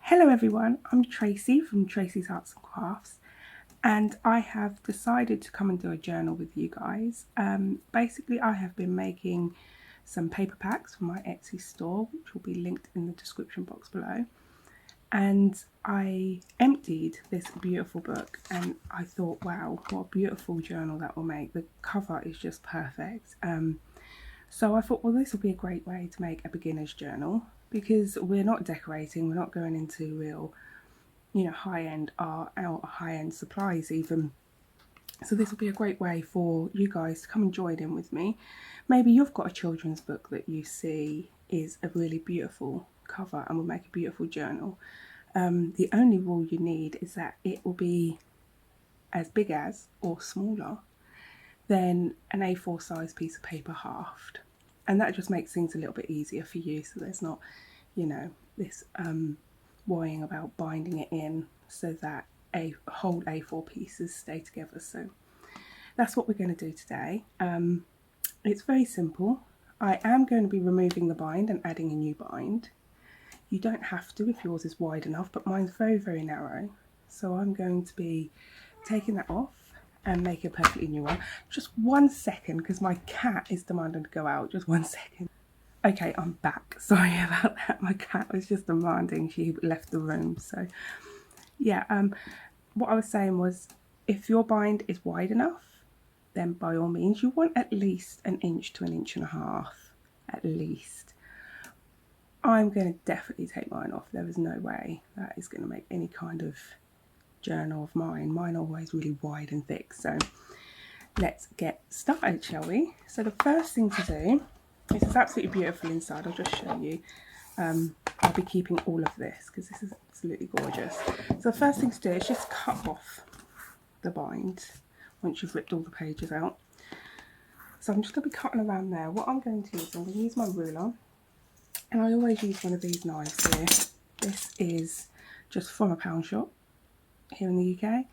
Hello everyone, I'm Tracy from Tracy's Arts and Crafts, and I have decided to come and do a journal with you guys. Basically I have been making some paper packs for my Etsy store, which will be linked in the description box below, and I emptied this beautiful book and I thought, wow, what a beautiful journal that will make. The cover is just perfect. So I thought, well, this will be a great way to make a beginner's journal, because we're not decorating, we're not going into real, high-end art or high-end supplies even. So this will be a great way for you guys to come and join in with me. Maybe you've got a children's book that you see is a really beautiful cover and will make a beautiful journal. The only rule you need is that it will be as big as or smaller than an A4 size piece of paper halved, and that just makes things a little bit easier for you, so there's not, this worrying about binding it in so that a whole A4 pieces stay together. So that's what we're going to do today. It's very simple. I am going to be removing the bind and adding a new bind. You don't have to if yours is wide enough, but mine's very, very narrow, so I'm going to be taking that off and make a perfectly new one. Just 1 second, because my cat is demanding to go out. Just 1 second. Okay, I'm back. Sorry about that. My cat was just demanding. She left the room. So yeah, what I was saying was, if your bind is wide enough, then by all means, you want at least 1 inch to 1.5 inches, at least. I'm going to definitely take mine off. There is no way that is going to make any kind of journal of mine. Mine are always really wide and thick. So let's get started, shall we? So the first thing to do, this is absolutely beautiful inside. I'll just show you. I'll be keeping all of this because this is absolutely gorgeous. So the first thing to do is just cut off the bind once you've ripped all the pages out. So I'm just going to be cutting around there. What I'm going to use, I'm going to use my ruler, and I always use one of these knives here. This is just from a pound shop here in the UK,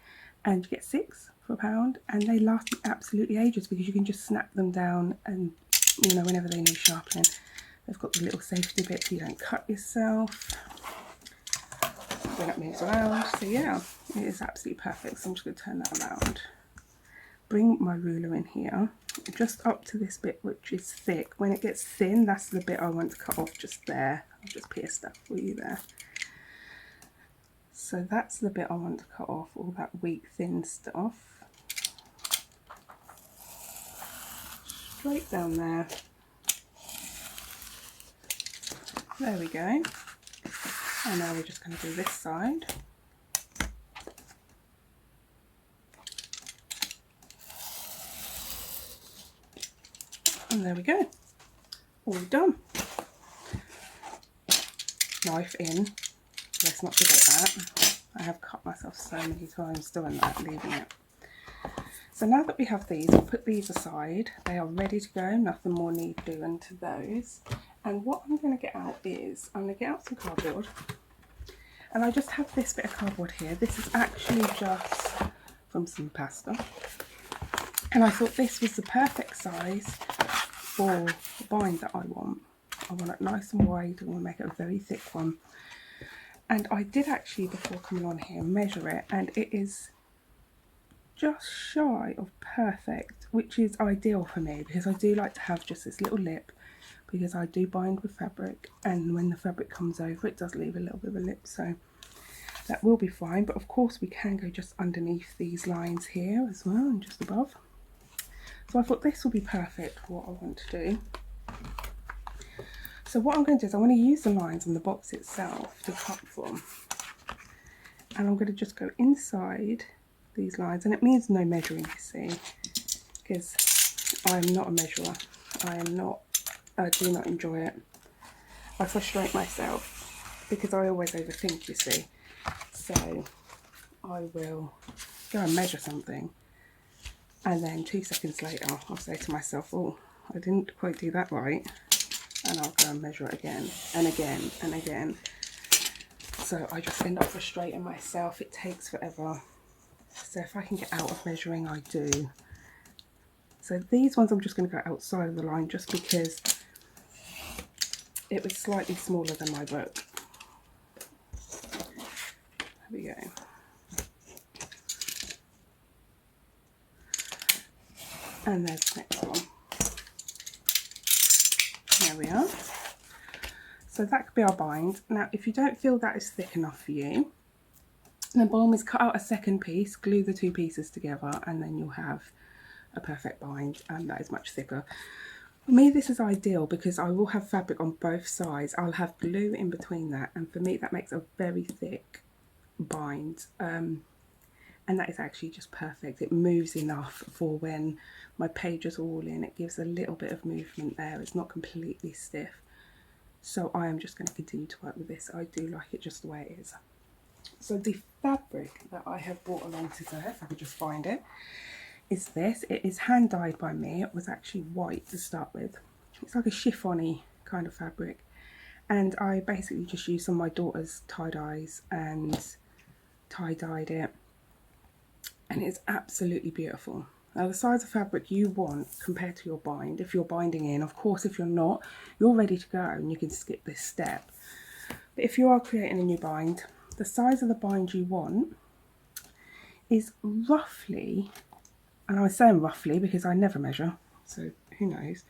and you get 6 for £1, and they last absolutely ages because you can just snap them down, and whenever they need sharpening. They've got the little safety bit so you don't cut yourself when it moves around. So yeah, it is absolutely perfect. So I'm just going to turn that around, bring my ruler in here just up to this bit which is thick. When it gets thin, that's the bit I want to cut off, just there. I've just pierced that for you there. So that's the bit I want to cut off, all that weak, thin stuff. Straight down there. There we go. And now we're just going to do this side. And there we go. All done. Knife in. Let's not forget that. I have cut myself so many times doing that, leaving it. So now that we have these, we'll put these aside. They are ready to go. Nothing more need doing to those. And what I'm going to get out is, I'm going to get out some cardboard. And I just have this bit of cardboard here. This is actually just from some pasta. And I thought this was the perfect size for the bind that I want. I want it nice and wide. I want to make it a very thick one. And I did actually, before coming on here, measure it, and it is just shy of perfect, which is ideal for me because I do like to have just this little lip, because I do bind with fabric, and when the fabric comes over it does leave a little bit of a lip, so that will be fine. But of course we can go just underneath these lines here as well, and just above. So I thought this will be perfect for what I want to do. So what I'm going to do is I'm going to use the lines on the box itself to cut from, and I'm going to just go inside these lines, and it means no measuring, you see, because I am not a measurer. I do not enjoy it. I frustrate myself because I always overthink, you see. So I will go and measure something, and then 2 seconds later I'll say to myself, oh, I didn't quite do that right, and I'll go and measure it again and again and again. So I just end up frustrating myself. It takes forever. So if I can get out of measuring, I do. So these ones I'm just going to go outside of the line just because it was slightly smaller than my book. we go. And there's the next one. There we are. So that could be our bind. Now, if you don't feel that is thick enough for you, then by all means cut out a second piece, glue the two pieces together, and then you'll have a perfect bind, and that is much thicker. For me, this is ideal because I will have fabric on both sides. I'll have glue in between that, and for me that makes a very thick bind, and that is actually just perfect. It moves enough for when my pages are all in. It gives a little bit of movement there. It's not completely stiff. So I am just going to continue to work with this. I do like it just the way it is. So the fabric that I have brought along today, if I could just find it, is this. It is hand dyed by me. It was actually white to start with. It's like a chiffon-y kind of fabric. And I basically just used some of my daughter's tie-dyes and tie-dyed it. And it's absolutely beautiful. Now the size of fabric you want compared to your bind, if you're binding in, of course if you're not, you're ready to go and you can skip this step. But if you are creating a new bind, the size of the bind you want is roughly, and I was saying roughly because I never measure, so who knows.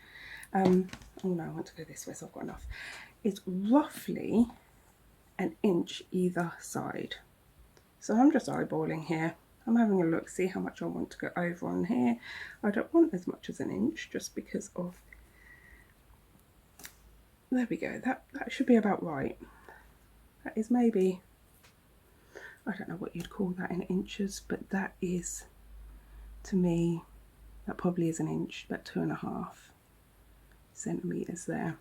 Oh no, I want to go this way, so I've got enough. It's roughly an inch either side. So I'm just eyeballing here. I'm having a look, see how much I want to go over on here. I don't want as much as an inch just because of, there we go, that should be about right. That is maybe, I don't know what you'd call that in inches, but that is, to me, that probably is an inch, about 2.5 centimetres there.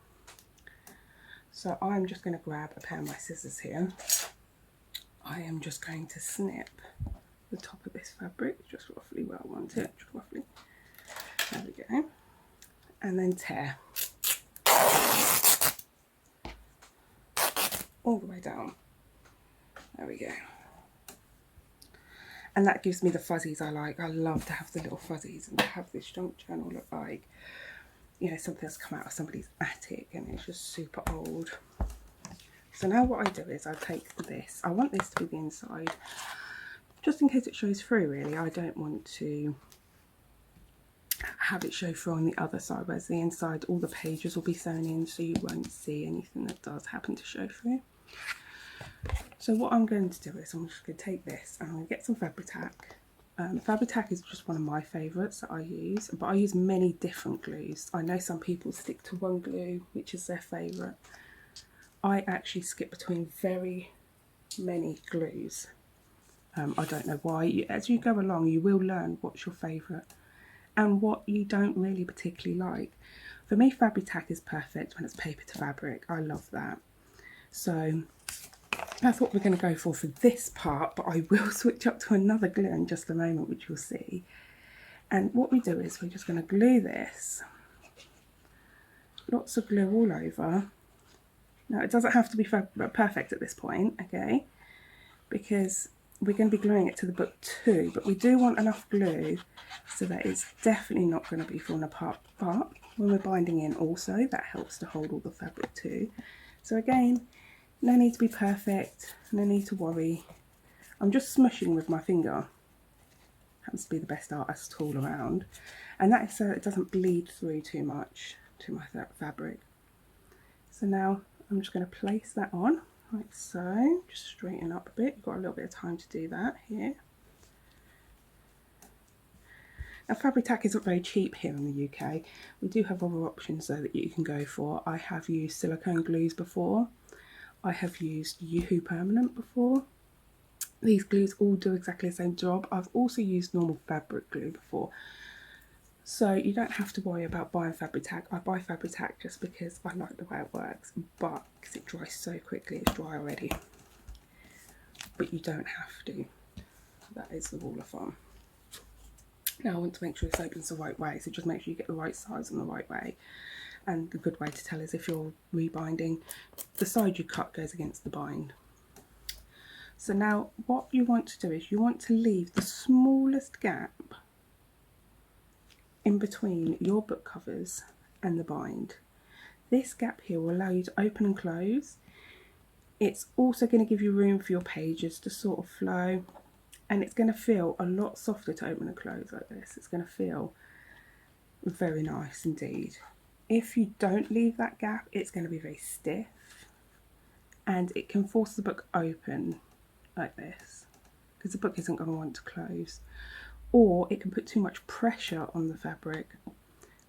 So I'm just going to grab a pair of my scissors here. I am just going to snip the top of this fabric, just roughly where I want it, just roughly. There we go. And then tear. All the way down. There we go. And that gives me the fuzzies I like. I love to have the little fuzzies and to have this junk journal look like, you know, something that's come out of somebody's attic and it's just super old. So now what I do is I take this. I want this to be the inside, just in case it shows through really. I don't want to have it show through on the other side, whereas the inside, all the pages will be sewn in so you won't see anything that does happen to show through. So what I'm going to do is I'm just going to take this and I'm going to get some Fabri-Tac. Fabri-Tac is just one of my favourites that I use, but I use many different glues. I know some people stick to one glue, which is their favourite. I actually skip between very many glues. I don't know why. As you go along, you will learn what's your favourite and what you don't really particularly like. For me, Fabri-Tac is perfect when it's paper to fabric. I love that. So that's what we're going to go for this part, but I will switch up to another glue in just a moment, which you'll see. And what we do is we're just going to glue this. Lots of glue all over. Now it doesn't have to be perfect at this point, okay, because we're going to be gluing it to the book too, but we do want enough glue so that it's definitely not going to be falling apart. But when we're binding in also, that helps to hold all the fabric too. So again, no need to be perfect, no need to worry. I'm just smushing with my finger. Happens to be the best artist tool around. And that is so it doesn't bleed through too much to my fabric. So now I'm just going to place that on, like so. Just straighten up a bit. You've got a little bit of time to do that here. Now Fabri-Tac isn't very cheap here in the UK. We do have other options though that you can go for. I have used silicone glues before. I have used Yoo-Hoo Permanent before. These glues all do exactly the same job. I've also used normal fabric glue before. So you don't have to worry about buying Fabri-Tac. I buy Fabri-Tac just because I like the way it works, but because it dries so quickly, it's dry already. But you don't have to. That is the rule of thumb. Now I want to make sure this opens the right way, so just make sure you get the right size and the right way. And the good way to tell is if you're rebinding, the side you cut goes against the bind. So now what you want to do is you want to leave the smallest gap in between your book covers and the bind. This gap here will allow you to open and close. It's also going to give you room for your pages to sort of flow, and it's going to feel a lot softer to open and close like this. It's going to feel very nice indeed. If you don't leave that gap, it's going to be very stiff, and it can force the book open like this, because the book isn't going to want to close. Or it can put too much pressure on the fabric,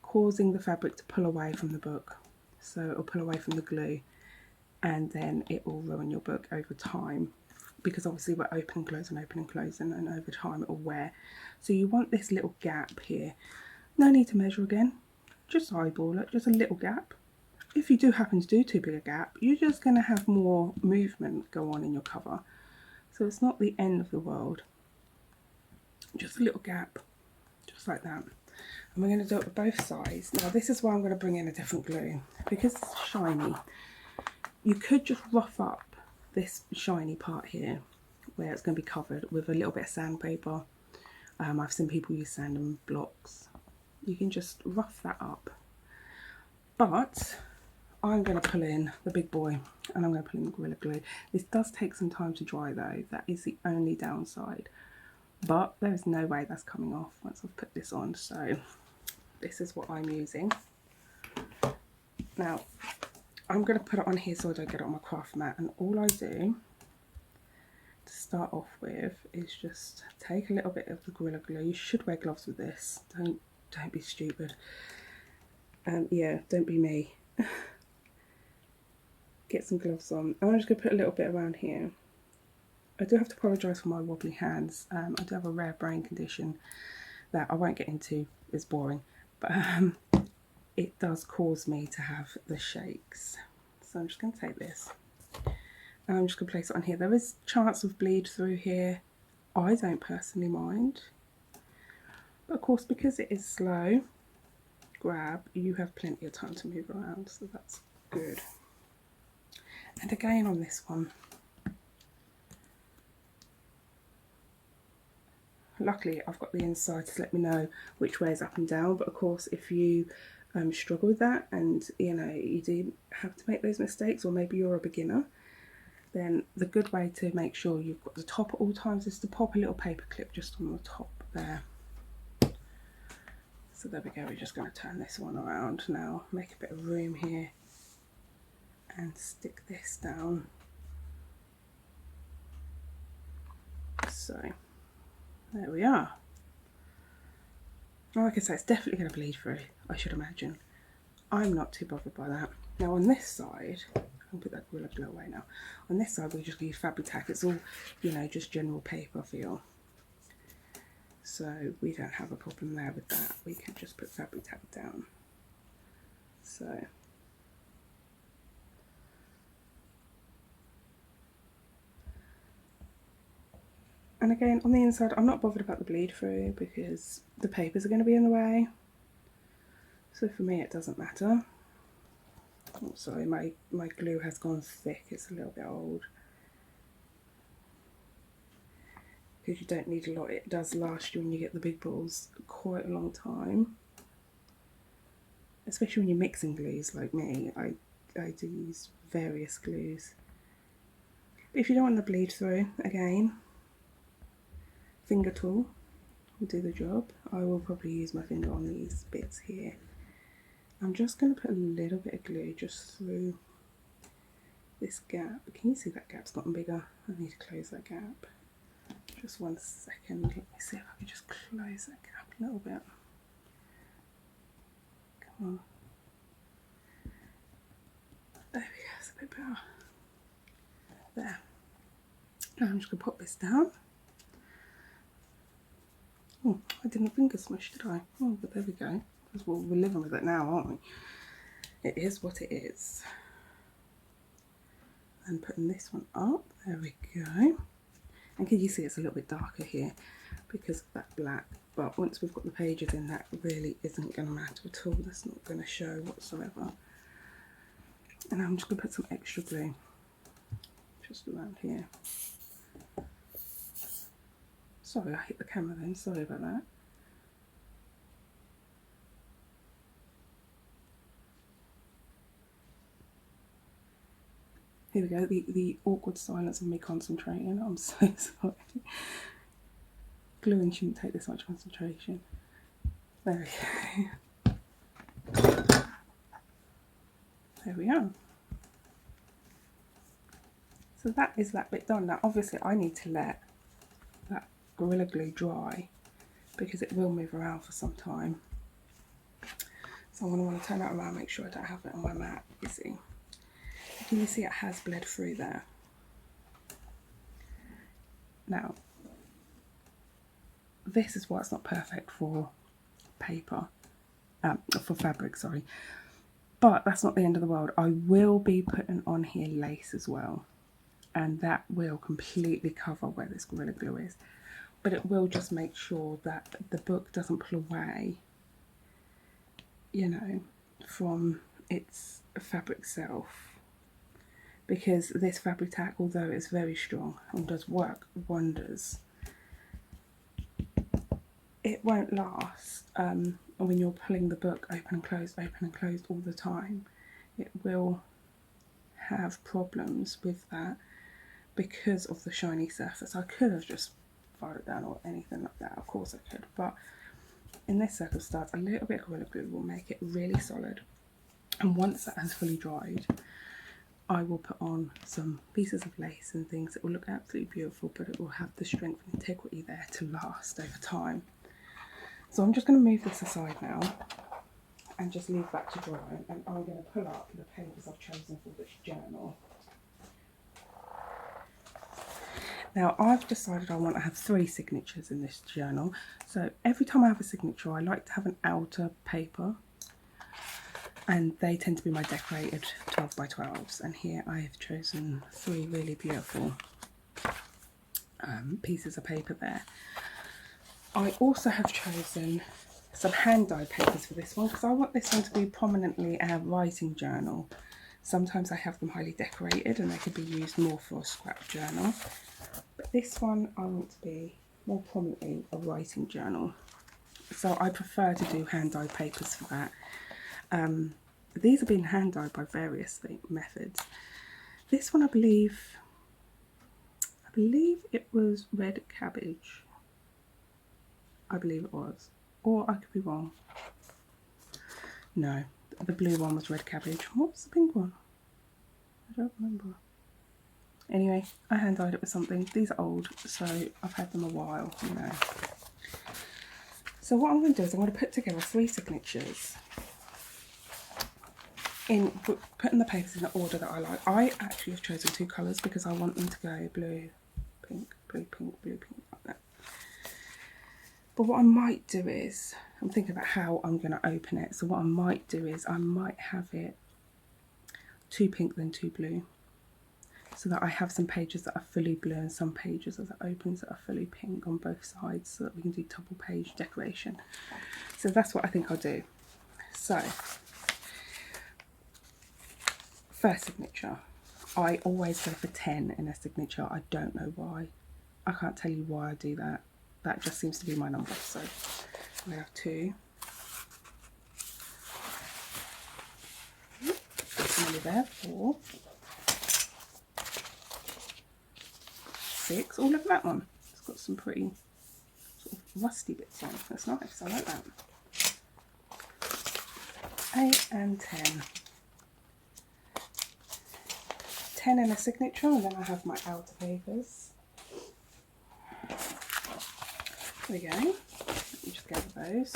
causing the fabric to pull away from the book. So it'll pull away from the glue, and then it will ruin your book over time, because obviously we're open and closing, and over time it will wear. So you want this little gap here. No need to measure again, just eyeball it, just a little gap. If you do happen to do too big a gap, you're just going to have more movement go on in your cover. So it's not the end of the world. Just a little gap, just like that. And we're going to do it with both sides. Now this is where I'm going to bring in a different glue, because it's shiny. You could just rough up this shiny part here where it's going to be covered with a little bit of sandpaper. I've seen people use sand and blocks. You can just rough that up. But I'm going to pull in the big boy, and I'm going to pull in the Gorilla Glue. This does take some time to dry though. That is the only downside. But there is no way that's coming off once I've put this on. So this is what I'm using. Now I'm going to put it on here so I don't get it on my craft mat, and all I do to start off with is just take a little bit of the Gorilla Glue. You should wear gloves with this. Don't be stupid. Yeah, don't be me. Get some gloves on. I'm just going to put a little bit around here. I do have to apologise for my wobbly hands. I do have a rare brain condition that I won't get into, it's boring, but it does cause me to have the shakes. So I'm just going to take this, and I'm just going to place it on here. There is chance of bleed through here. I don't personally mind, but of course because it is slow grab, you have plenty of time to move around, so that's good. And again on this one, luckily I've got the inside to let me know which way is up and down, but of course if you struggle with that, and you know you do have to make those mistakes, or maybe you're a beginner, then the good way to make sure you've got the top at all times is to pop a little paper clip just on the top there. So there we go, we're just going to turn this one around now, make a bit of room here, and stick this down. So there we are. Like I say, it's definitely going to bleed through, I should imagine. I'm not too bothered by that. Now on this side, I'll put that Gorilla Glue away now. On this side we're just going to use fabric tack. It's all, you know, just general paper feel. So we don't have a problem there with that. We can just put fabric tack down. So and again on the inside I'm not bothered about the bleed through because the papers are going to be in the way. So for me it doesn't matter. Oh, sorry, my glue has gone thick, it's a little bit old. Because you don't need a lot, it does last you when you get the big balls quite a long time. Especially when you're mixing glues like me, I do use various glues. But if you don't want the bleed through, again, finger tool will do the job. I will probably use my finger on these bits here. I'm just going to put a little bit of glue just through this gap. Can you see that gap's gotten bigger? I need to close that gap. Just 1 second. Let me see if I can just close that gap a little bit. Come on. There we go, it's a bit better. There. Now I'm just going to pop this down. Oh, I didn't finger smush, did I? Oh, but there we go. Because we're living with it now, aren't we? It is what it is. And putting this one up. There we go. And can you see it's a little bit darker here because of that black, but once we've got the pages in, that really isn't going to matter at all. That's not going to show whatsoever. And I'm just going to put some extra glue just around here. Sorry, I hit the camera then, sorry about that. Here we go, the awkward silence of me concentrating. I'm so sorry. Gluing shouldn't take this much concentration. There we go. There we are. So that is that bit done. Now obviously I need to let that Gorilla Glue dry because it will move around for some time. So I'm going to want to turn that around, make sure I don't have it on my mat, you see. Can you see it has bled through there? Now, this is why it's not perfect for paper, for fabric, sorry. But that's not the end of the world. I will be putting on here lace as well. And that will completely cover where this Gorilla Glue is. But it will just make sure that the book doesn't pull away, you know, from its fabric itself. Because this fabric tack, although it's very strong and does work wonders, it won't last when you're pulling the book open and closed all the time. It will have problems with that because of the shiny surface. I could have just filed it down or anything like that, of course I could, but in this circumstance a little bit of Gorilla Glue will make it really solid. And once that has fully dried, I will put on some pieces of lace and things that will look absolutely beautiful, but it will have the strength and integrity there to last over time. So I'm just going to move this aside now and just leave that to dry, and I'm going to pull up the papers I've chosen for this journal. Now I've decided I want to have 3 signatures in this journal. So every time I have a signature, I like to have an outer paper, and they tend to be my decorated 12 by 12s. And here I have chosen 3 really beautiful pieces of paper there. I also have chosen some hand dyed papers for this one because I want this one to be prominently a writing journal. Sometimes I have them highly decorated and they could be used more for a scrap journal. But this one I want to be more prominently a writing journal. So I prefer to do hand dyed papers for that. These have been hand dyed by various methods. This one I believe it was red cabbage. I believe it was. Or I could be wrong. No, the blue one was red cabbage. What was the pink one? I don't remember. Anyway, I hand dyed it with something. These are old, so I've had them a while, you know. So what I'm going to do is I'm going to put together 3 signatures, in putting the papers in the order that I like. I actually have chosen 2 colours because I want them to go blue, pink, blue, pink, blue, pink, like that. But what I might do is, I'm thinking about how I'm going to open it. So what I might do is I might have it 2 pink then 2 blue, so that I have some pages that are fully blue and some pages as it opens that are fully pink on both sides, so that we can do double page decoration. So that's what I think I'll do. So first signature, I always go for 10 in a signature. I don't know why. I can't tell you why I do that. That just seems to be my number. So I have 2. Nearly there. 4. 6. Oh, look at that one. It's got some pretty sort of rusty bits on. That's nice. I like that. 8 and 10. 10 in a signature, and then I have my outer papers. There we go. Let me just gather those.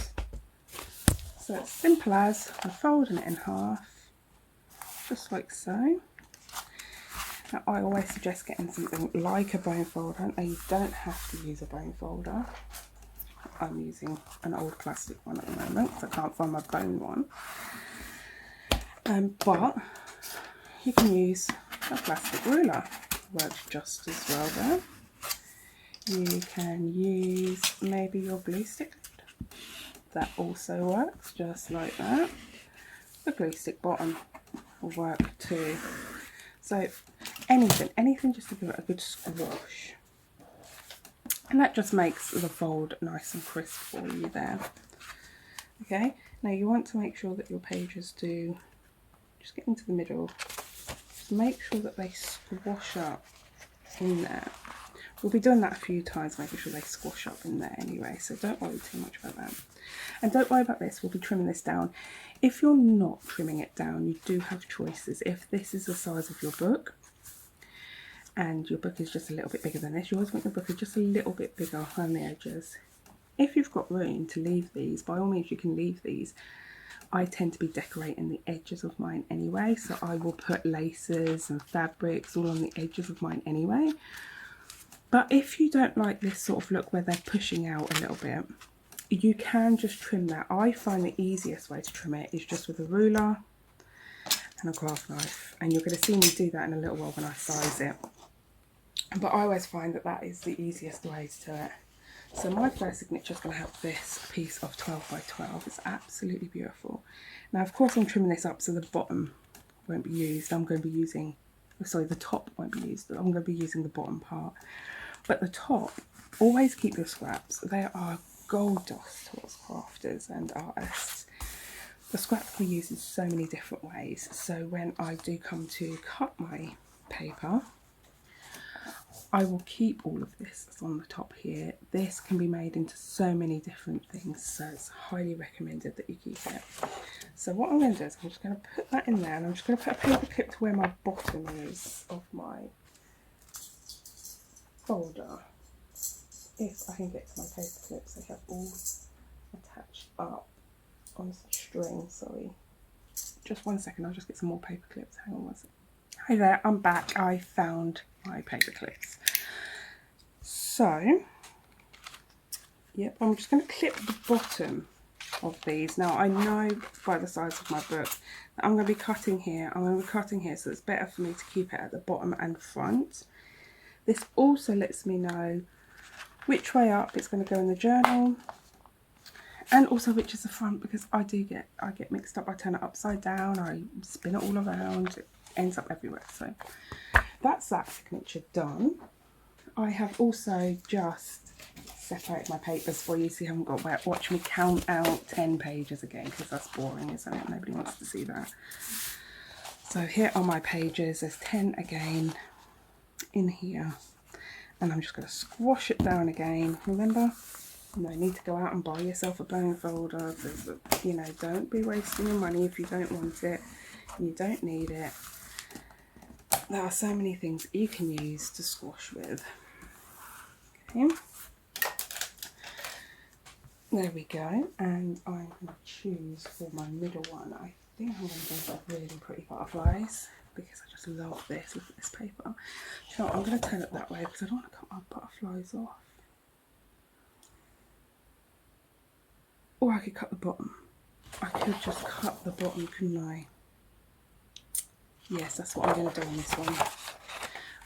So it's simple as I'm folding it in half, just like so. Now I always suggest getting something like a bone folder, and you don't have to use a bone folder. I'm using an old plastic one at the moment because I can't find my bone one. But you can use a plastic ruler, works just as well there. You can use maybe your glue stick, that also works just like that. The glue stick bottom will work too. So anything just to give it a good squash, and that just makes the fold nice and crisp for you there. Okay, now you want to make sure that your pages do just get into the middle, just make sure that they squash up in there. We'll be doing that a few times, making sure they squash up in there anyway, so don't worry too much about that. And don't worry about this, we'll be trimming this down. If you're not trimming it down, you do have choices. If this is the size of your book, and your book is just a little bit bigger than this, you always want your book is just a little bit bigger on the edges. If you've got room to leave these, by all means you can leave these. I tend to be decorating the edges of mine anyway, so I will put laces and fabrics all on the edges of mine anyway. But if you don't like this sort of look where they're pushing out a little bit, you can just trim that. I find the easiest way to trim it is just with a ruler and a craft knife, and you're going to see me do that in a little while when I size it. But I always find that that is the easiest way to do it. So my first signature is going to have this piece of 12 by 12. It's absolutely beautiful. Now, of course, I'm trimming this up so the bottom won't be used. I'm going to be using, sorry, the top won't be used. I'm going to be using the bottom part. But the top, always keep your scraps. They are gold dust to us crafters and artists. The scraps we use in so many different ways. So when I do come to cut my paper, I will keep all of this on the top here. This can be made into so many different things, so it's highly recommended that you keep it. So what I'm going to do is I'm just going to put that in there, and I'm just going to put a paper clip to where my bottom is of my folder. If I can get to my paper clips, they have all attached up on some string. Sorry, just 1 second, I'll just get some more paper clips. Hang on 1 second. Hi there, I'm back. I found my paper clips. So, yep, I'm just going to clip the bottom of these. Now, I know by the size of my book that I'm going to be cutting here. I'm going to be cutting here, so it's better for me to keep it at the bottom and front. This also lets me know which way up it's going to go in the journal, and also which is the front, because I get mixed up. I turn it upside down, I spin it all around, it ends up everywhere. So that's that signature done. I have also just separated my papers for you, so you haven't got to watch me count out 10 pages again, because that's boring, isn't it? Nobody wants to see that. So here are my pages. There's 10 again in here, and I'm just going to squash it down again. Remember, no need to go out and buy yourself a bone folder. You know, don't be wasting your money if you don't want it, you don't need it. There are so many things you can use to squash with. Okay, there we go, and I'm going to choose for my middle one. I think I'm going to go for really pretty butterflies, because I just love this. Look at this paper. Do you know what? I'm going to turn it that way because I don't want to cut my butterflies off. Or I could cut the bottom. I could just cut the bottom, couldn't I? Yes, that's what I'm going to do on this one.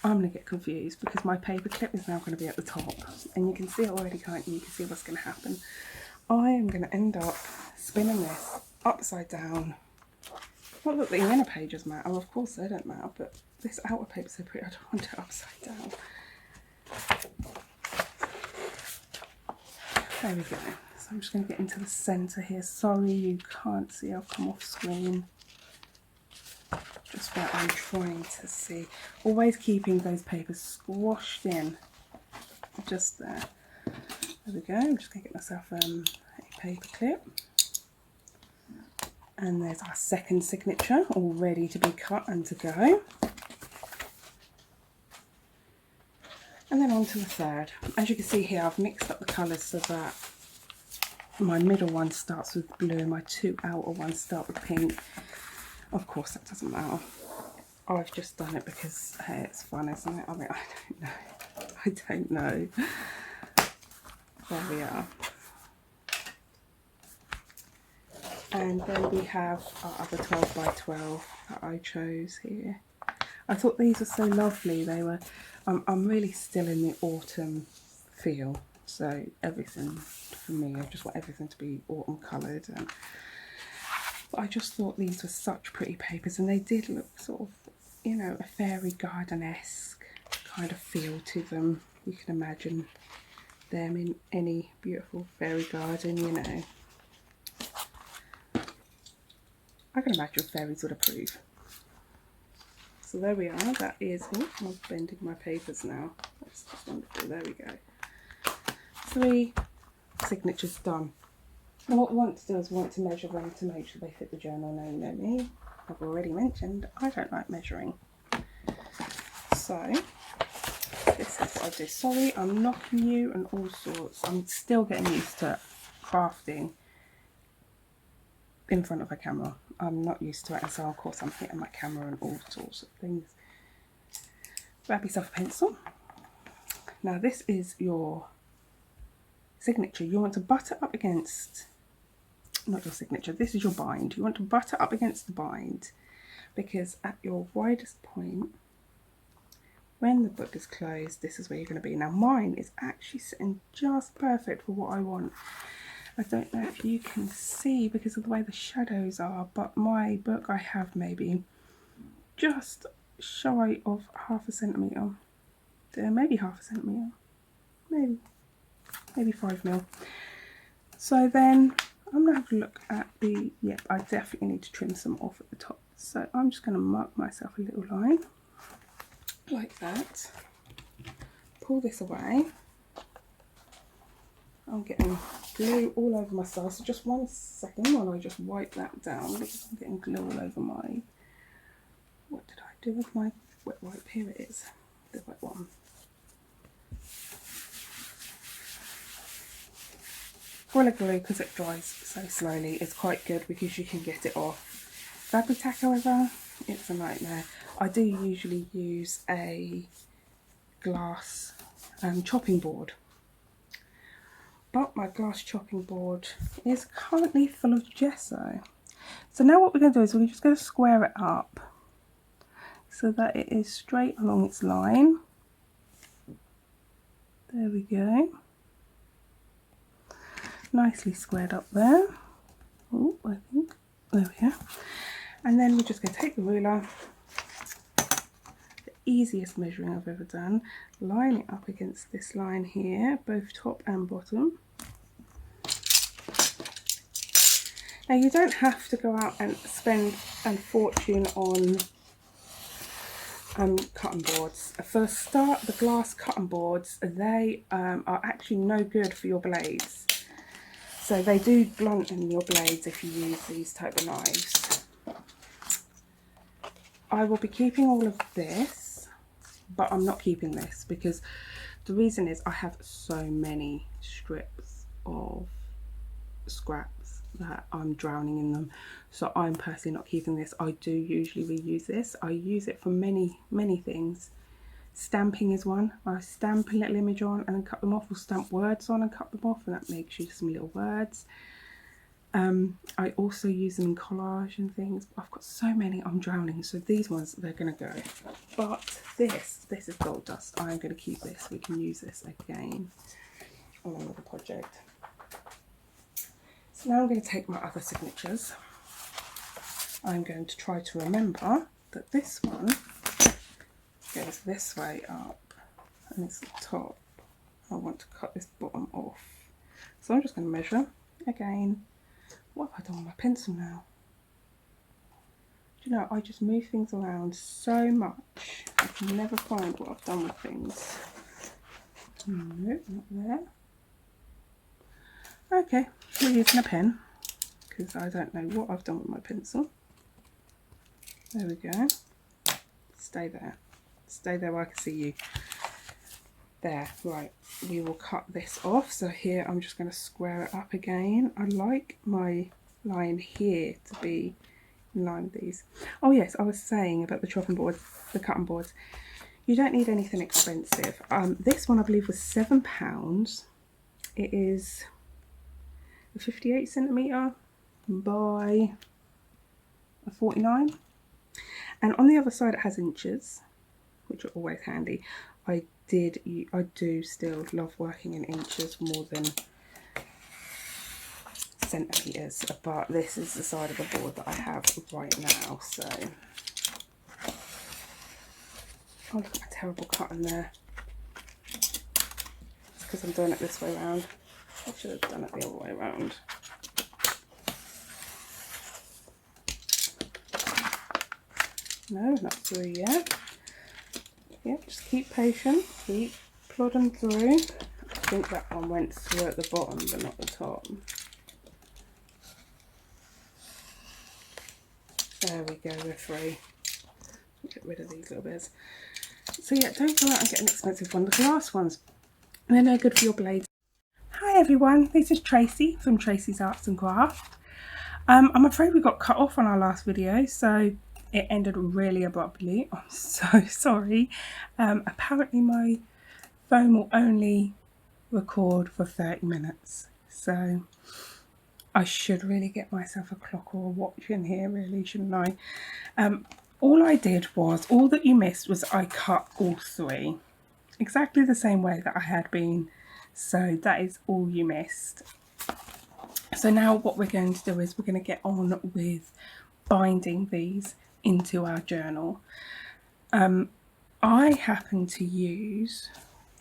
I'm going to get confused because my paper clip is now going to be at the top. And you can see it already, can't you? You can see what's going to happen. I am going to end up spinning this upside down. Not that the inner pages matter. Oh, of course they don't matter, but this outer paper is so pretty, I don't want it upside down. There we go. So I'm just going to get into the centre here. Sorry you can't see, I've come off screen. Just where I'm trying to see. Always keeping those papers squashed in. Just there. There we go. I'm just going to get myself a paper clip. And there's our second signature, all ready to be cut and to go. And then on to the third. As you can see here, I've mixed up the colours so that my middle one starts with blue, my two outer ones start with pink. Of course, that doesn't matter. I've just done it because, hey, it's fun, isn't it? I mean, I don't know. There we are. And then we have our other 12 by 12 that I chose here. I thought these were so lovely. They were, I'm really still in the autumn feel. So everything, for me, I just want everything to be autumn coloured. But I just thought these were such pretty papers, and they did look sort of, you know, a fairy garden-esque kind of feel to them. You can imagine them in any beautiful fairy garden, you know. I can imagine fairies would approve. So there we are. That is, oh, I'm bending my papers now. That's just wonderful. There we go. 3 signatures done. And what we want to do is we want to measure them to make sure they fit the journal. Now, you know me, I've already mentioned I don't like measuring. So this is what I do. Sorry, I'm knocking you and all sorts. I'm still getting used to crafting in front of a camera. I'm not used to it, and so of course I'm hitting my camera and all sorts of things. Grab yourself a pencil. Now this is your signature. You want to butt it up against, not your signature, this is your bind. You want to butt it up against the bind, because at your widest point, when the book is closed, this is where you're going to be. Now mine is actually sitting just perfect for what I want. I don't know if you can see because of the way the shadows are, but my book I have maybe just shy of ½ centimetre. Maybe ½ centimetre. Maybe 5 mil. So then I'm going to have a look at the, yep, I definitely need to trim some off at the top. So I'm just going to mark myself a little line like that. Pull this away. I'm getting glue all over myself, so just 1 second while I just wipe that down because I'm getting glue all over my, what did I do with my wet wipe? Here it is, the wet one. Gorilla Glue, because it dries so slowly, is quite good because you can get it off. Fabric tack, however, it's a nightmare. I do usually use a glass chopping board, but my glass chopping board is currently full of gesso. So now what we're going to do is we're just going to square it up so that it is straight along its line. There we go. Nicely squared up there. Oh, I think, there we go. And then we're just going to take the ruler, the easiest measuring I've ever done, line it up against this line here, both top and bottom. Now you don't have to go out and spend a fortune on cutting boards. For a start, the glass cutting boards, they are actually no good for your blades. So they do blunt in your blades if you use these type of knives. I will be keeping all of this, but I'm not keeping this because the reason is I have so many strips of scraps that I'm drowning in them. So I'm personally not keeping this. I do usually reuse this. I use it for many things. Stamping is one. I stamp a little image on and then cut them off, or stamp words on and cut them off, and that makes you some little words. I also use them in collage and things. I've got so many, I'm drowning. So these ones, they're going to go. But this is gold dust. I'm going to keep this. We can use this again along with the project. So now I'm going to take my other signatures. I'm going to try to remember that this one goes this way up and it's the top. I want to cut this bottom off. So I'm just going to measure again. What have I done with my pencil now? Do you know, I just move things around so much. I can never find what I've done with things. Nope, not there. Okay, we're using a pen because I don't know what I've done with my pencil. There we go. Stay there. Stay there where I can see you. There, right. We will cut this off. So here I'm just going to square it up again. I like my line here to be in line with these. Oh yes, I was saying about the chopping boards, the cutting boards. You don't need anything expensive. This one I believe was £7. It is a 58 centimetre by a 49. And on the other side it has inches, which are always handy. I do still love working in inches more than centimetres, but this is the side of the board that I have right now, so. Oh, look at my terrible cutting there. It's because I'm doing it this way around. I should have done it the other way around. No, not through yet. Yeah, just keep patient, keep plodding through. I think that one went through at the bottom but not the top. There we go, we're free. Get rid of these little bits. So yeah, don't go out and get an expensive one. The glass ones, they're no good for your blades. Hi everyone, this is Tracy from Tracy's Arts and Craft. I'm afraid we got cut off on our last video, so it ended really abruptly. I'm so sorry. Apparently my phone will only record for 30 minutes, so I should really get myself a clock or a watch in here, really, shouldn't I? All I did was, all that you missed was I cut all three exactly the same way that I had been, so that is all you missed. So now what we're going to do is we're going to get on with binding these into our journal. I happen to use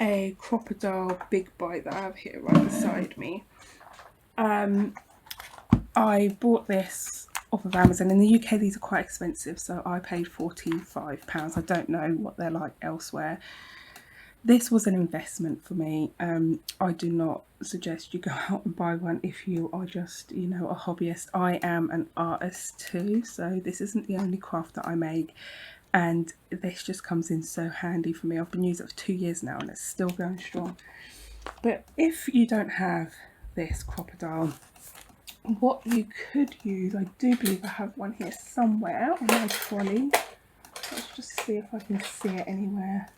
a Crocodile Big Bite that I have here right beside me. I bought this off of Amazon. In the UK these are quite expensive, so I paid £45. I don't know what they're like elsewhere. This was an investment for me. I do not suggest you go out and buy one if you are just, you know, a hobbyist. I am an artist too, so this isn't the only craft that I make, and this just comes in so handy for me. I've been using it for 2 years now and it's still going strong. But if you don't have this Crocodile, what you could use, I do believe I have one here somewhere on my trolley. Let's just see if I can see it anywhere.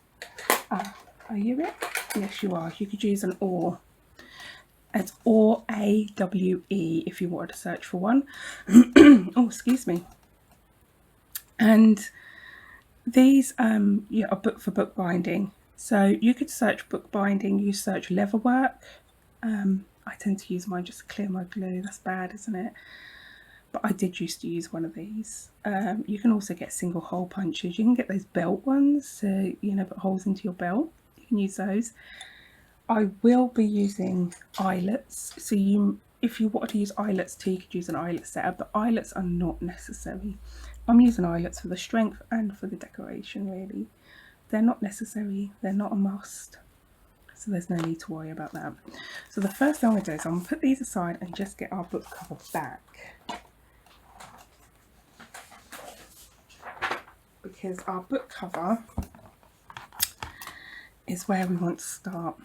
Ah, are you it? Yes, you are. You could use an oar. It's ORAWE if you wanted to search for one. Oh, excuse me. And these yeah, are book for bookbinding. So you could search bookbinding, you search leatherwork. I tend to use mine just to clear my glue. That's bad, isn't it? But I did used to use one of these. You can also get single hole punches. You can get those belt ones, so you know, put holes into your belt. You can use those. I will be using eyelets. So if you wanted to use eyelets too, you could use an eyelet setter, but eyelets are not necessary. I'm using eyelets for the strength and for the decoration, really. They're not necessary, they're not a must. So there's no need to worry about that. So the first thing I'm going to do is I'm going to put these aside and just get our book cover back. Because our book cover is where we want to start.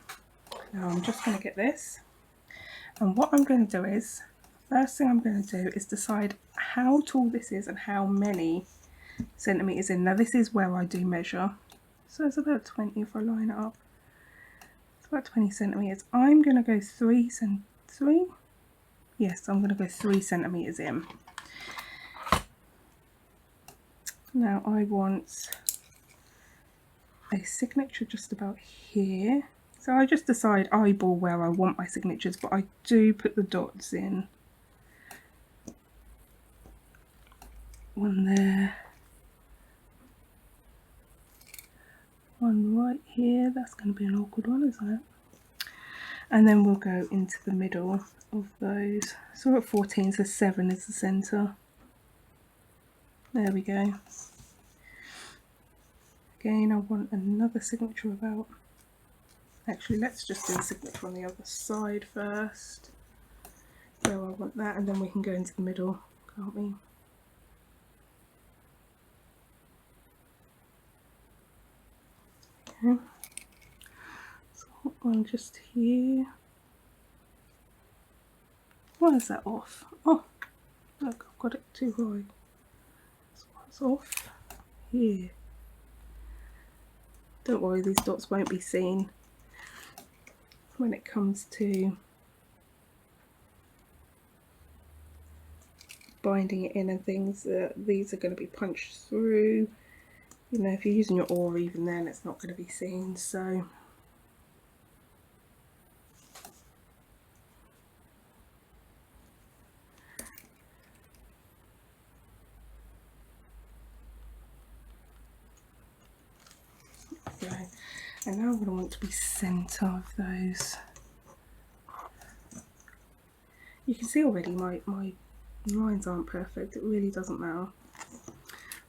Now I'm just going to get this. And what I'm going to do is, first thing I'm going to do is decide how tall this is and how many centimetres in. Now this is where I do measure. So it's about 20 if I line it up. About 20 centimetres. I'm going to go 3. Yes, I'm going to go 3 centimetres in. Now I want a signature just about here. So I just decide eyeball where I want my signatures, but I do put the dots in. One there. One right here. That's going to be an awkward one, isn't it? And then we'll go into the middle of those. So we're at 14, so 7 is the centre. There we go. Again, I want another signature about... Actually, let's just do a signature on the other side first. So I want that, and then we can go into the middle, can't we? Okay. So one just here. Why is that off? Oh, look, I've got it too high. So it's off here. Don't worry, these dots won't be seen when it comes to binding it in and things. These are going to be punched through. You know, if you're using your oar, even then it's not going to be seen. So okay. And now I'm going to want to be centre of those. You can see already my lines aren't perfect. It really doesn't matter.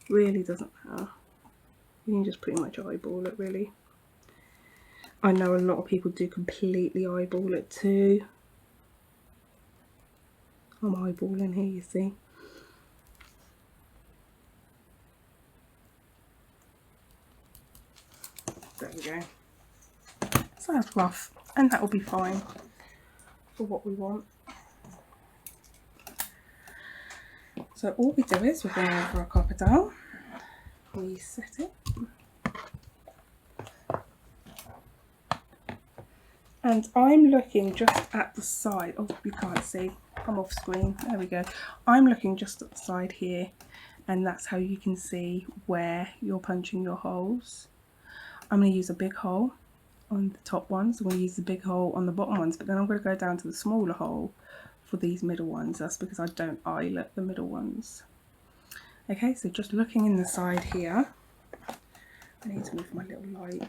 Really doesn't matter. You can just pretty much eyeball it, really. I know a lot of people do completely eyeball it too. I'm eyeballing here, you see. There we go. So that's rough, and that will be fine for what we want. So all we do is we go over our copper dial, we set it, and I'm looking just at the side. Oh, you can't see, I'm off screen. There we go. I'm looking just at the side here, and that's how you can see where you're punching your holes. I'm going to use a big hole on the top ones, I'm going to use the big hole on the bottom ones, but then I'm going to go down to the smaller hole for these middle ones. That's because I don't eyelet the middle ones. Okay, so just looking in the side here, I need to move my little light,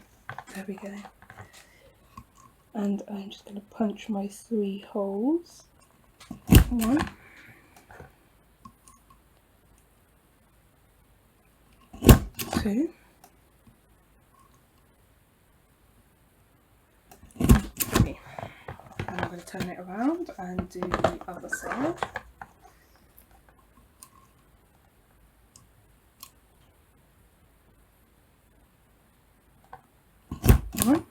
there we go, and I'm just going to punch my 3 holes. 1, 2, 3. And I'm going to turn it around and do the other side. 1.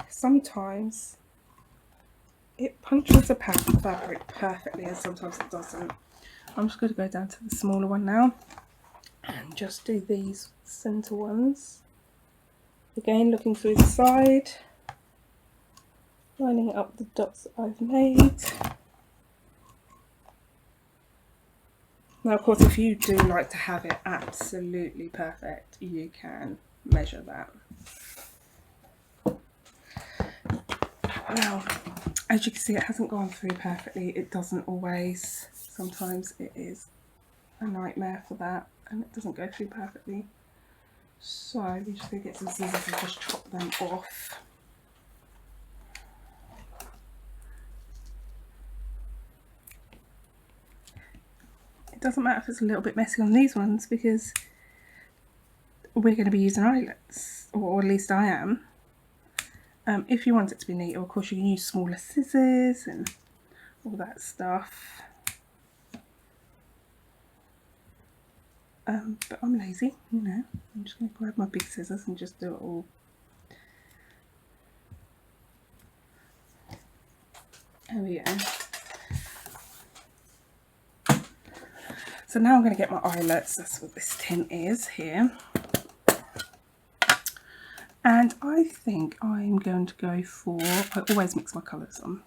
Sometimes it punches the fabric perfectly and sometimes it doesn't. I'm just going to go down to the smaller one now and just do these centre ones. Again, looking through the side, lining up the dots that I've made. Now, of course, if you do like to have it absolutely perfect, you can measure that. Now, as you can see, it hasn't gone through perfectly. It doesn't always. Sometimes it is a nightmare for that, and it doesn't go through perfectly. So we're just going to get some scissors and just chop them off. It doesn't matter if it's a little bit messy on these ones because we're going to be using eyelets, or at least I am. If you want it to be neat, of course you can use smaller scissors and all that stuff. But I'm lazy, you know. I'm just going to grab my big scissors and just do it all. There we go. So now I'm going to get my eyelets. That's what this tin is here. And I think I'm going to go for, I always mix my colours on.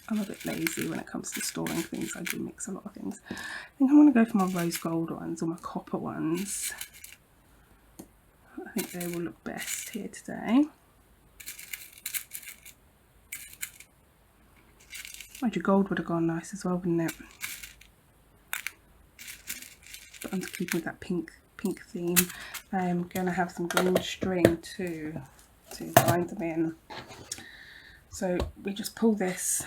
I'm a bit lazy when it comes to storing things. I do mix a lot of things. I think I want to go for my rose gold ones or my copper ones. I think they will look best here today. Actually, gold would have gone nice as well, wouldn't it? But I'm just keeping with that pink theme. I'm going to have some green string too to bind them in. So we just pull this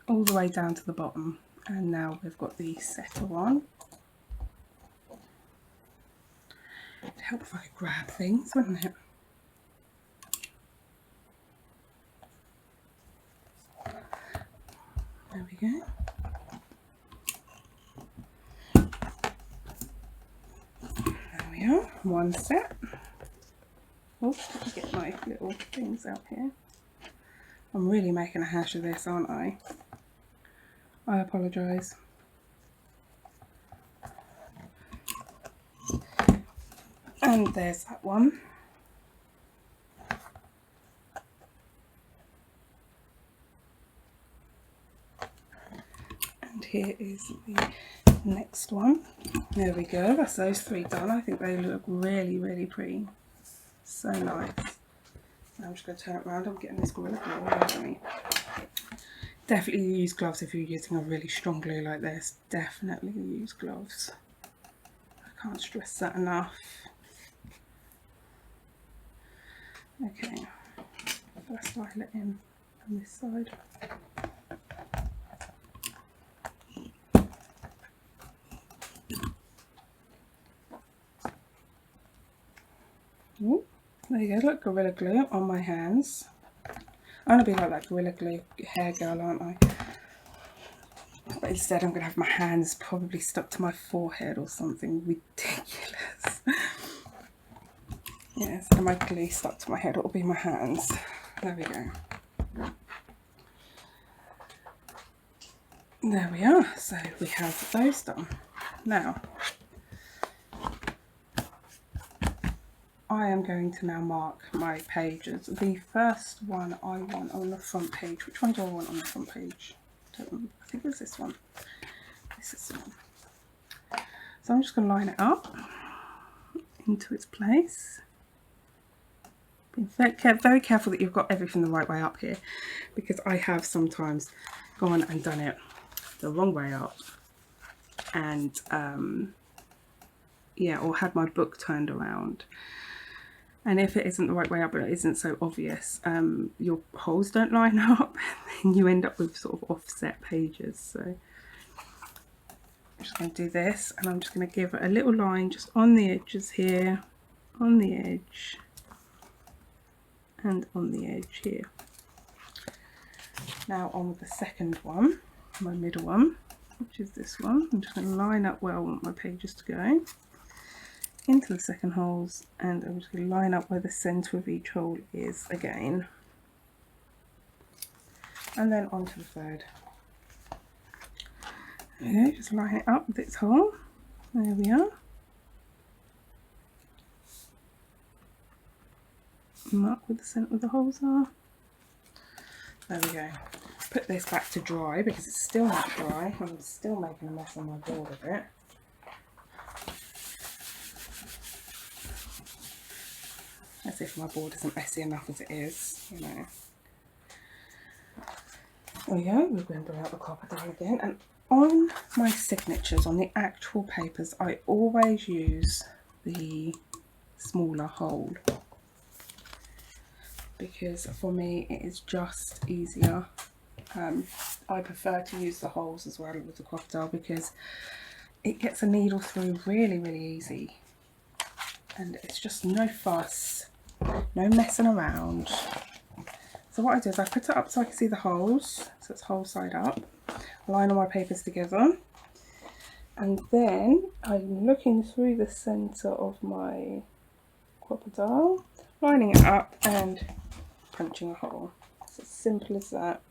all the way down to the bottom, and now we've got the setter on. It'd help if I could grab things, wouldn't it? There we go. There we are, one set. Oh, let me get my little things out here. I'm really making a hash of this, aren't I? I apologise. And there's that one. And here is the next one. There we go, that's those 3 done. I think they look really, really pretty. So nice. Now I'm just going to turn it around. I'm getting this glue all over me. Definitely use gloves if you're using a really strong glue like this. Definitely use gloves. I can't stress that enough. Okay, first eyelet in on this side. Ooh, there you go, look, Gorilla Glue on my hands. I'm going to be like that Gorilla Glue hair girl, aren't I? But instead I'm going to have my hands probably stuck to my forehead or something ridiculous. Yeah, instead of my glue stuck to my head, it'll be my hands. There we go. There we are, so we have those done. Now, I am going to now mark my pages. The first one I want on the front page. Which one do I want on the front page? I think it's this one. This is the one. So I'm just going to line it up into its place. Be very careful that you've got everything the right way up here, because I have sometimes gone and done it the wrong way up, and yeah, or had my book turned around. And if it isn't the right way up, but it isn't so obvious, your holes don't line up, and then you end up with sort of offset pages. So I'm just going to do this, and I'm just going to give it a little line just on the edges here, on the edge, and on the edge here. Now on with the second one, my middle one, which is this one. I'm just going to line up where I want my pages to go into the second holes, and I'm just going to line up where the centre of each hole is again, and then onto the third. Okay, just line it up with its hole. There we are. Mark where the centre of the holes are. There we go. Put this back to dry because it's still not dry. I'm still making a mess on my board of it. As if my board isn't messy enough as it is, you know. There we go, we're going to bring out the crocodile again. And on my signatures, on the actual papers, I always use the smaller hole, because for me it is just easier. I prefer to use the holes as well with the crocodile because it gets a needle through really easy, and it's just no fuss, no messing around. So what I do is I put it up so I can see the holes, so it's whole side up, line all my papers together, and then I'm looking through the centre of my crocodile, lining it up and punching a hole. It's as simple as that.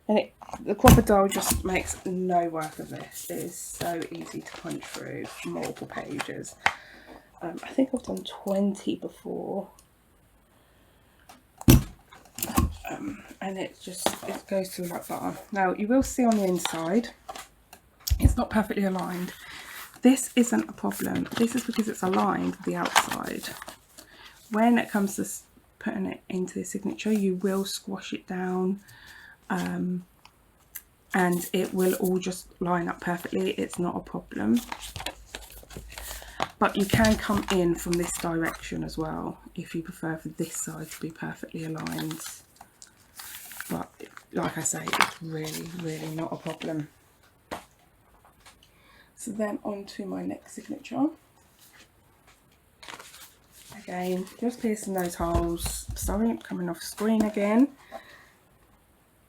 And the crocodile just makes no work of this. It is so easy to punch through multiple pages. I think I've done 20 before. And it goes through like butter. Now you will see on the inside, it's not perfectly aligned. This isn't a problem. This is because it's aligned with the outside. When it comes to putting it into the signature, you will squash it down, and it will all just line up perfectly. It's not a problem. But you can come in from this direction as well if you prefer for this side to be perfectly aligned. But like I say, it's really not a problem. So then on to my next signature. Again, just piercing those holes. Sorry, I'm coming off screen again.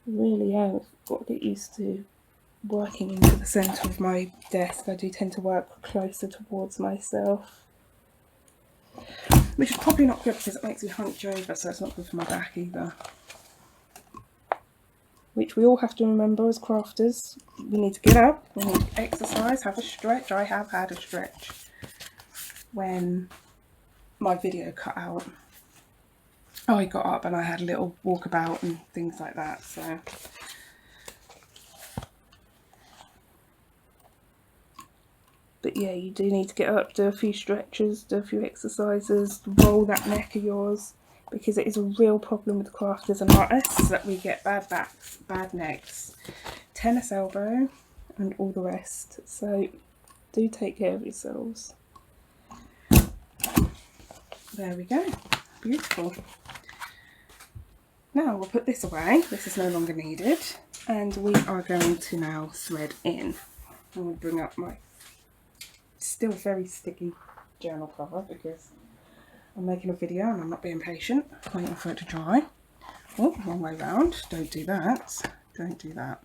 Really have got to get used to working into the centre of my desk. I do tend to work closer towards myself, which is probably not good because it makes me hunch over, so it's not good for my back either. Which we all have to remember as crafters. We need to get up, we need to exercise, have a stretch. I have had a stretch when my video cut out. I got up and I had a little walkabout and things like that, so. But yeah, you do need to get up, do a few stretches, do a few exercises, roll that neck of yours, because it is a real problem with crafters and artists that we get bad backs, bad necks, tennis elbow and all the rest. So do take care of yourselves. There we go, beautiful. Now we'll put this away, this is no longer needed, and we are going to now thread in. I'm going to bring up my still very sticky journal cover because I'm making a video and I'm not being patient, waiting for it to dry. Oh, wrong way round. Don't do that. Don't do that.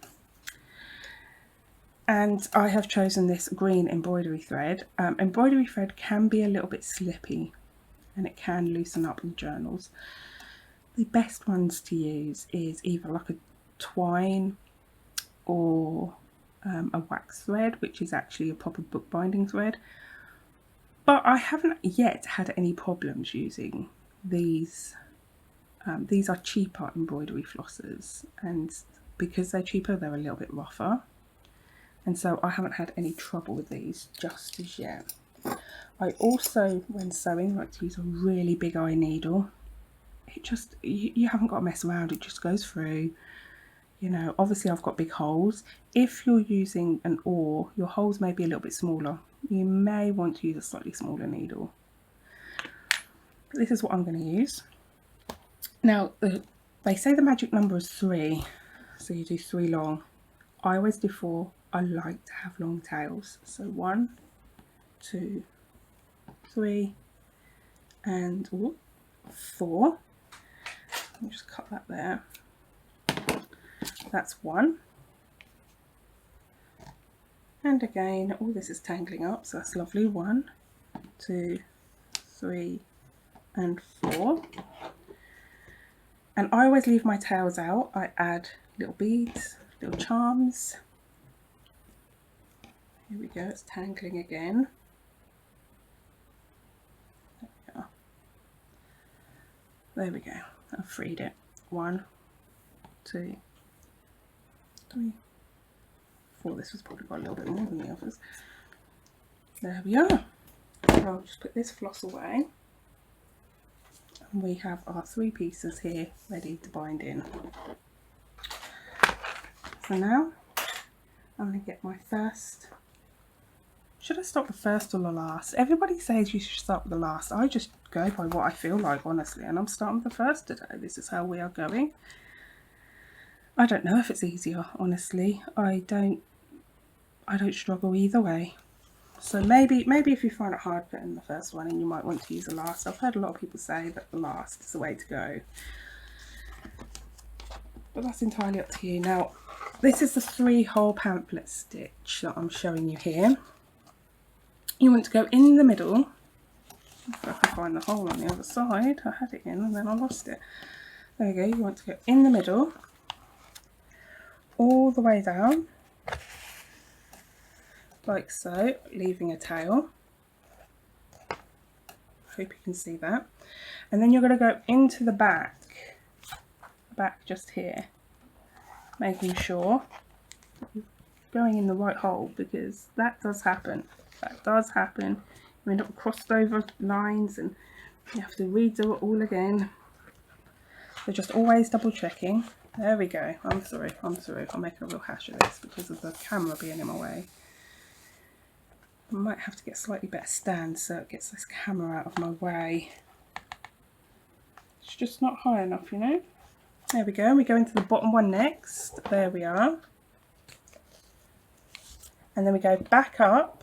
And I have chosen this green embroidery thread. Embroidery thread can be a little bit slippy and it can loosen up in journals. The best ones to use is either like a twine or a wax thread, which is actually a proper bookbinding thread. But I haven't yet had any problems using these. These are cheaper embroidery flossers, and because they're cheaper, they're a little bit rougher. And so I haven't had any trouble with these just as yet. I also, when sewing, like to use a really big eye needle. It just, you haven't got to mess around, it just goes through. You know, obviously I've got big holes. If you're using an oar, your holes may be a little bit smaller. You may want to use a slightly smaller needle. But this is what I'm going to use. Now, they say the magic number is 3, so you do 3 long. I always do 4. I like to have long tails. So 1, 2, 3, and 4. Let me just cut that there. That's 1. And again, all this is tangling up, so that's lovely. 1, 2, 3, and 4. And I always leave my tails out. I add little beads, little charms. Here we go, it's tangling again. There we go. I've freed it. 1, 2, 3, 4. This was probably got a little bit more than the others. There we are. So I'll just put this floss away. And we have our 3 pieces here ready to bind in. So now I'm going to get my first. Should I start the first or the last? Everybody says you should start with the last. I just go by what I feel like, honestly, and I'm starting with the first today. This is how we are going. I don't know if it's easier, honestly. I don't struggle either way. So maybe if you find it hard putting the first one in, you might want to use the last. I've heard a lot of people say that the last is the way to go. But that's entirely up to you. Now, this is the 3-hole pamphlet stitch that I'm showing you here. You want to go in the middle. If I can find the hole on the other side. I had it in and then I lost it. There we go. You want to go in the middle, all the way down, like so, leaving a tail. I hope you can see that. And then you're going to go into the back just here, making sure you're going in the right hole, because that does happen. That does happen. You end up crossed over lines and you have to redo it all again. So just always double checking. There we go. I'm sorry. I'm making a real hash of this because of the camera being in my way. I might have to get a slightly better stand so it gets this camera out of my way. It's just not high enough, you know. There we go. We go into the bottom one next. There we are. And then we go back up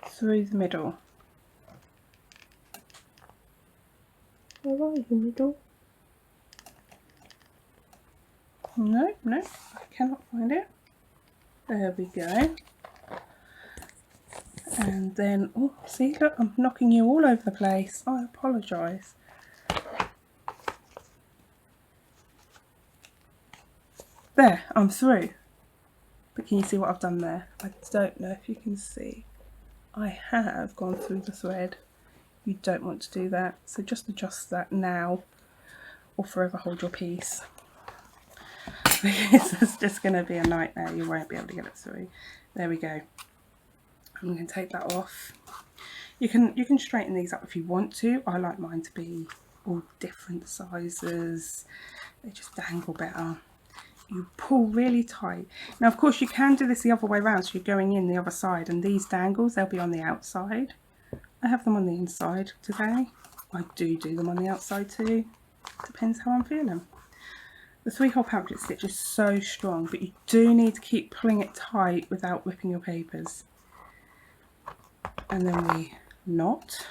through the middle. Where are you, middle? No, I cannot find it. There we go. And then, oh, see, look, I'm knocking you all over the place. I apologise. There, I'm through. But can you see what I've done there? I don't know if you can see. I have gone through the thread. You don't want to do that. So just adjust that now or forever hold your peace. This is just going to be a nightmare. You won't be able to get it through. There we go. I'm going to take that off. You can straighten these up if you want to. I like mine to be all different sizes. They just dangle better. You pull really tight. Now, of course, you can do this the other way around. So you're going in the other side, and these dangles, they'll be on the outside. I have them on the inside today. I do them on the outside too. Depends how I'm feeling. The 3-hole pamphlet stitch is so strong, but you do need to keep pulling it tight without ripping your papers. And then we knot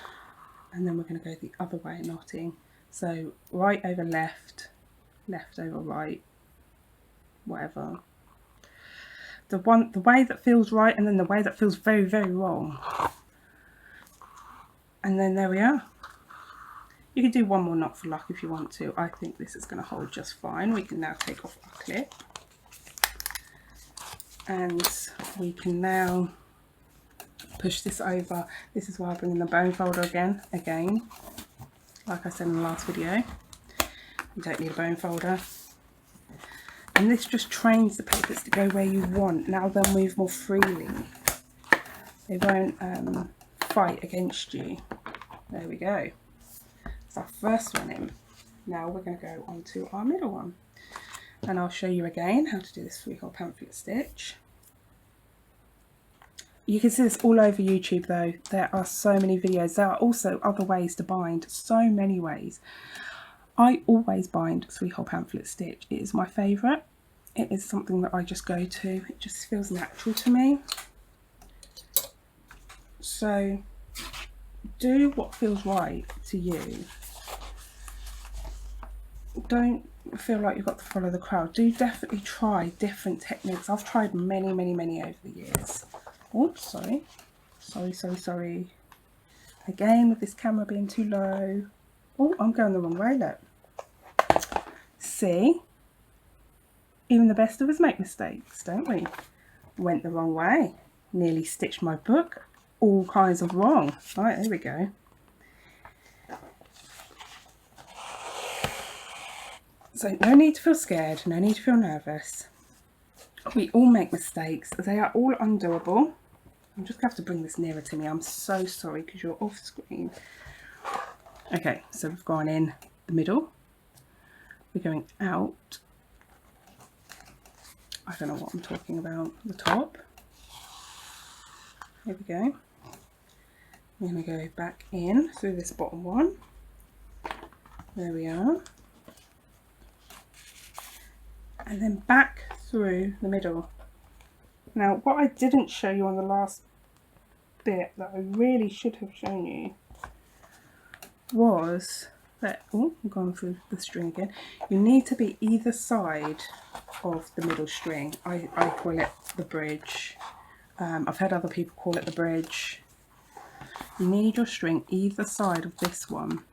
and then we're going to go the other way knotting. So right over left, left over right, whatever. The way that feels right, and then the way that feels very, very wrong. And then there we are. You can do one more knot for luck if you want to. I think this is going to hold just fine. We can now take off our clip. And we can now push this over. This is why I bring in the bone folder again. Like I said in the last video, you don't need a bone folder. And this just trains the papers to go where you want. Now they'll move more freely. They won't fight against you. There we go. That's our first one in. Now we're going to go on to our middle one. And I'll show you again how to do this freehole pamphlet stitch. You can see this all over YouTube though. There are so many videos. There are also other ways to bind, so many ways. I always bind three-hole pamphlet stitch. It is my favourite. It is something that I just go to. It just feels natural to me. So do what feels right to you. Don't feel like you've got to follow the crowd. Do definitely try different techniques. I've tried many over the years. Oops, sorry. Again, with this camera being too low. Oh, I'm going the wrong way, look. See? Even the best of us make mistakes, don't we? Went the wrong way. Nearly stitched my book. All kinds of wrong. Right, there we go. So no need to feel scared, no need to feel nervous. We all make mistakes. They are all undoable. I'm just going to have to bring this nearer to me. I'm so sorry because you're off screen. Okay, so we've gone in the middle. We're going out. I don't know what I'm talking about. The top. Here we go. I'm going to go back in through this bottom one. There we are. And then back through the middle. Now, what I didn't show you on the last bit that I really should have shown you was that, oh, I'm going through the string again. You need to be either side of the middle string. I call it the bridge. I've heard other people call it the bridge. You need your string either side of this one,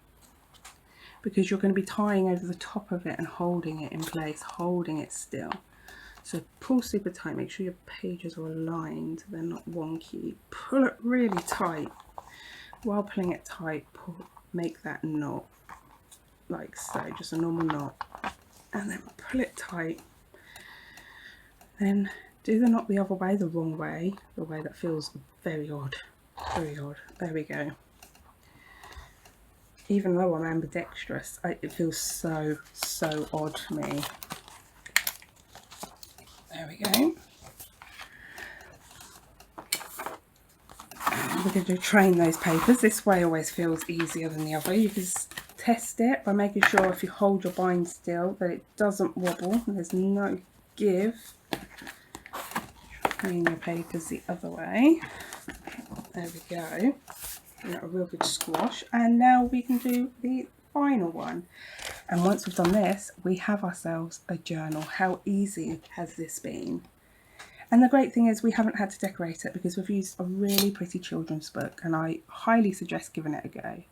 because you're going to be tying over the top of it and holding it in place, holding it still. So pull super tight, make sure your pages are aligned, they're not wonky. Pull it really tight. While pulling it tight, make that knot, like so, just a normal knot. And then pull it tight. Then do the knot the other way, the wrong way, the way that feels very odd. Very odd. There we go. Even though I'm ambidextrous, it feels so odd for me. There we go. We're going to train those papers. This way always feels easier than the other. You can test it by making sure if you hold your bind still that it doesn't wobble and there's no give. Train your papers the other way. There we go. A real good squash. And now we can do the final one. And once we've done this, we have ourselves a journal. How easy has this been? And the great thing is we haven't had to decorate it because we've used a really pretty children's book, and I highly suggest giving it a go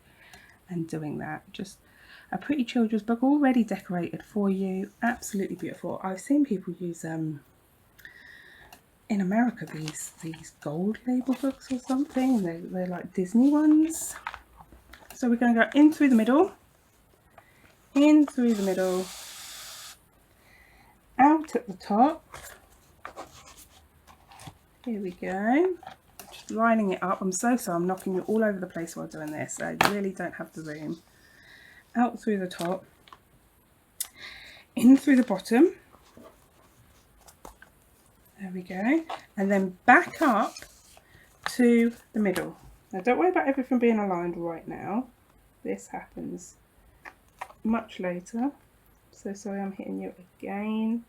and doing that. Just a pretty children's book already decorated for you. Absolutely beautiful. I've seen people use in America these gold label books or something. They're like Disney ones. So we're going to go in through the middle, out at the top. Here we go. Just lining it up. I'm so sorry, I'm knocking you all over the place while doing this. I really don't have the room. Out through the top, in through the bottom. There we go. And then back up to the middle. Now don't worry about everything being aligned right now. This happens much later. So sorry, I'm hitting you again.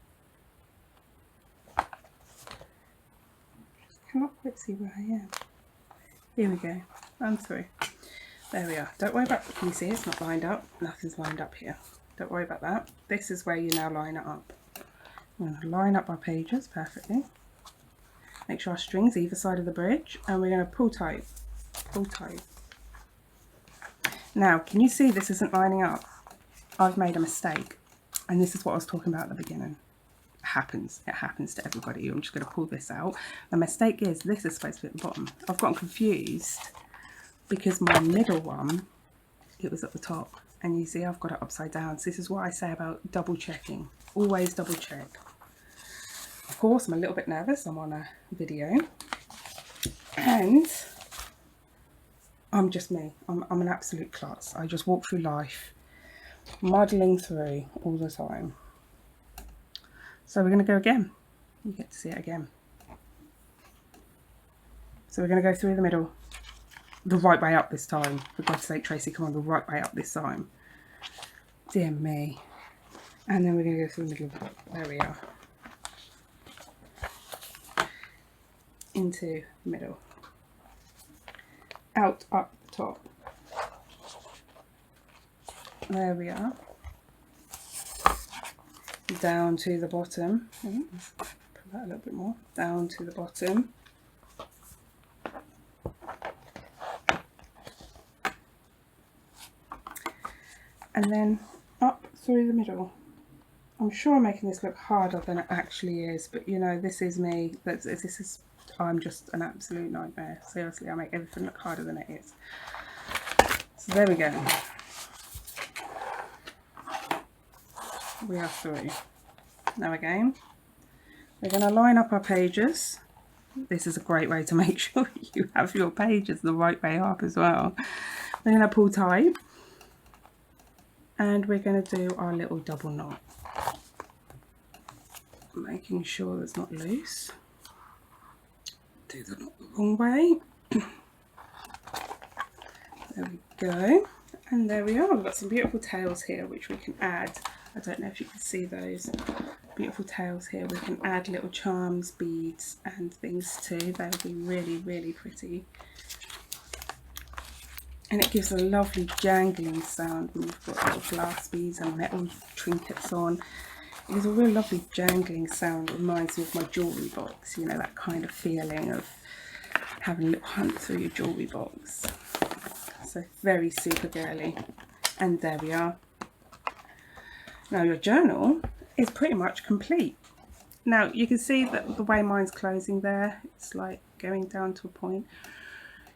Just cannot quite see where I am. Here we go. I'm through. There we are. Don't worry about, can you see it's not lined up? Nothing's lined up here. Don't worry about that. This is where you now line it up. I'm going to line up our pages perfectly. Make sure our string's either side of the bridge, and we're going to pull tight. Pull tight. Now, can you see this isn't lining up? I've made a mistake, and this is what I was talking about at the beginning. It happens to everybody. I'm just going to pull this out. The mistake is this is supposed to be at the bottom. I've gotten confused because my middle one, it was at the top, and you see I've got it upside down. So this is what I say about double checking. Always double check. Of course, I'm a little bit nervous. I'm on a video, and I'm just me. I'm an absolute klutz. I just walk through life muddling through all the time. So we're going to go again. You get to see it again. So we're going to go through the middle, the right way up this time. For God's sake, Tracy, come on, the right way up this time. Dear me. And then we're going to go through the middle. There we are. Into the middle. Out, up the top. There we are. Down to the bottom. Let's put that a little bit more. Down to the bottom. And then up through the middle. I'm sure I'm making this look harder than it actually is, but you know, this is me. I'm just an absolute nightmare. Seriously, I make everything look harder than it is. So there we go. We are through. Now again, we're going to line up our pages. This is a great way to make sure you have your pages the right way up as well. We're going to pull tight, and we're going to do our little double knot, making sure it's not loose. Do the knot the wrong way. There we go, and there we are. We've got some beautiful tails here which we can add. I don't know if you can see those beautiful tails here. We can add little charms, beads and things too. They'll be really, really pretty. And it gives a lovely jangling sound when you've got little glass beads and metal trinkets on. It gives a real lovely jangling sound. It reminds me of my jewellery box, you know, that kind of feeling of having a little hunt through your jewellery box. So very super girly. And there we are. Now your journal is pretty much complete. Now you can see that the way mine's closing there, it's like going down to a point.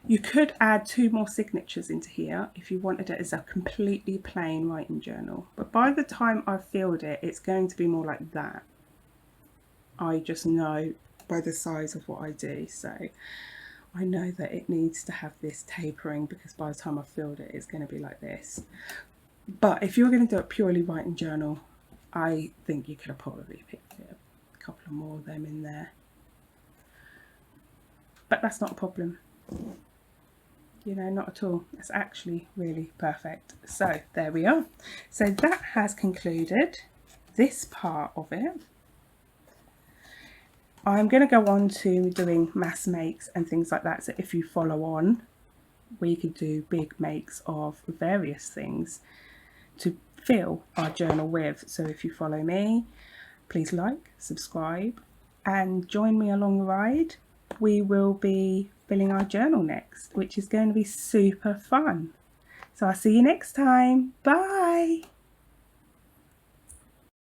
You could add 2 more signatures into here if you wanted it as a completely plain writing journal. But by the time I've filled it, it's going to be more like that. I just know by the size of what I do. So I know that it needs to have this tapering because by the time I've filled it, it's going to be like this. But if you're going to do a purely writing journal, I think you could have probably picked a couple of more of them in there. But that's not a problem. You know, not at all. It's actually really perfect. So there we are. So that has concluded this part of it. I'm going to go on to doing mass makes and things like that. So if you follow on, we could do big makes of various things to fill our journal with. So if you follow me, please like, subscribe and join me along the ride. We will be filling our journal next, which is going to be super fun. So I'll see you next time. Bye.